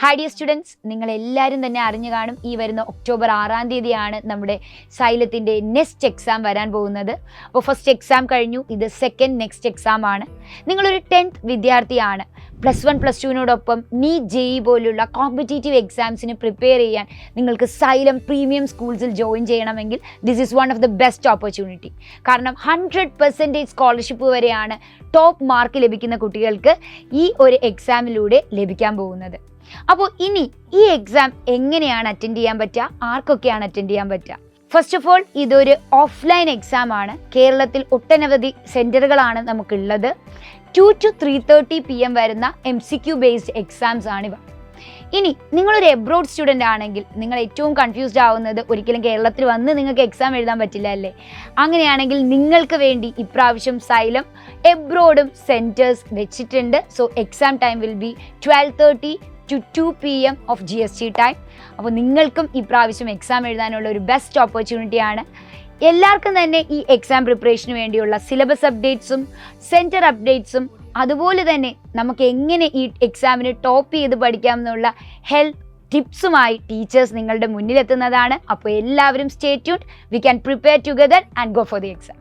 Hi dear students, നിങ്ങളെല്ലാവരും തന്നെ അറിഞ്ഞു കാണും ഈ വരുന്ന ഒക്ടോബർ 6-ാം തീയതിയാണ് നമ്മുടെ സൈലത്തിൻ്റെ നെക്സ്റ്റ് എക്സാം വരാൻ പോകുന്നത്. അപ്പോൾ ഫസ്റ്റ് എക്സാം കഴിഞ്ഞു, ഇത് സെക്കൻഡ് നെക്സ്റ്റ് എക്സാം ആണ്. നിങ്ങളൊരു 10th വിദ്യാർത്ഥിയാണ്. +1 +2നോടൊപ്പം നീറ്റ് JEE പോലുള്ള കോമ്പറ്റേറ്റീവ് എക്സാംസിന് പ്രിപ്പയർ ചെയ്യാൻ നിങ്ങൾക്ക് സൈലം പ്രീമിയം സ്കൂൾസിൽ ജോയിൻ ചെയ്യണമെങ്കിൽ this is one of the best opportunity. കാരണം 100% സ്കോളർഷിപ്പ് വരെയാണ് ടോപ്പ് മാർക്ക് ലഭിക്കുന്ന കുട്ടികൾക്ക് ഈ ഒരു എക്സാമിലൂടെ ലഭിക്കാൻ പോകുന്നത്. അപ്പോൾ ഇനി ഈ എക്സാം എങ്ങനെയാണ് അറ്റൻഡ് ചെയ്യാൻ പറ്റുക, ആർക്കൊക്കെയാണ് അറ്റൻഡ് ചെയ്യാൻ പറ്റുക? ഫസ്റ്റ് ഓഫ് ഓൾ, ഇതൊരു ഓഫ്ലൈൻ എക്സാം ആണ്. കേരളത്തിൽ ഒട്ടനവധി സെൻറ്ററുകളാണ് നമുക്കുള്ളത്. 2 to 3:30 PM വരുന്ന MCQ ബേസ്ഡ് എക്സാംസ് ആണിവ. ഇനി നിങ്ങളൊരു എബ്രോഡ് സ്റ്റുഡൻ്റ് ആണെങ്കിൽ നിങ്ങൾ ഏറ്റവും കൺഫ്യൂസ്ഡ് ആവുന്നത് ഒരിക്കലും കേരളത്തിൽ വന്ന് നിങ്ങൾക്ക് എക്സാം എഴുതാൻ പറ്റില്ല അല്ലേ. അങ്ങനെയാണെങ്കിൽ നിങ്ങൾക്ക് വേണ്ടി ഇപ്രാവശ്യം സൈലം എബ്രോഡും സെൻറ്റേഴ്സ് വെച്ചിട്ടുണ്ട്. So exam time will be 12:30 to 2 PM of GST time. അപ്പോൾ നിങ്ങൾക്കും ഇപ്രാവശ്യം എക്സാം എഴുതാനുള്ള ഒരു ബെസ്റ്റ് ഓപ്പർച്യൂണിറ്റിയാണ്. എല്ലാവർക്കും തന്നെ ഈ എക്സാം പ്രിപ്പറേഷന് വേണ്ടിയുള്ള സിലബസ് അപ്ഡേറ്റ്സും സെൻറ്റർ അപ്ഡേറ്റ്സും അതുപോലെ തന്നെ നമുക്ക് എങ്ങനെ ഈ എക്സാമിന് ടോപ്പ് ചെയ്ത് പഠിക്കാം എന്നുള്ള ഹെൽപ്പ് ടിപ്സുമായി ടീച്ചേഴ്സ് നിങ്ങളുടെ മുന്നിലെത്തുന്നതാണ്. അപ്പോൾ എല്ലാവരും stay tuned. We can prepare together and go for the exam.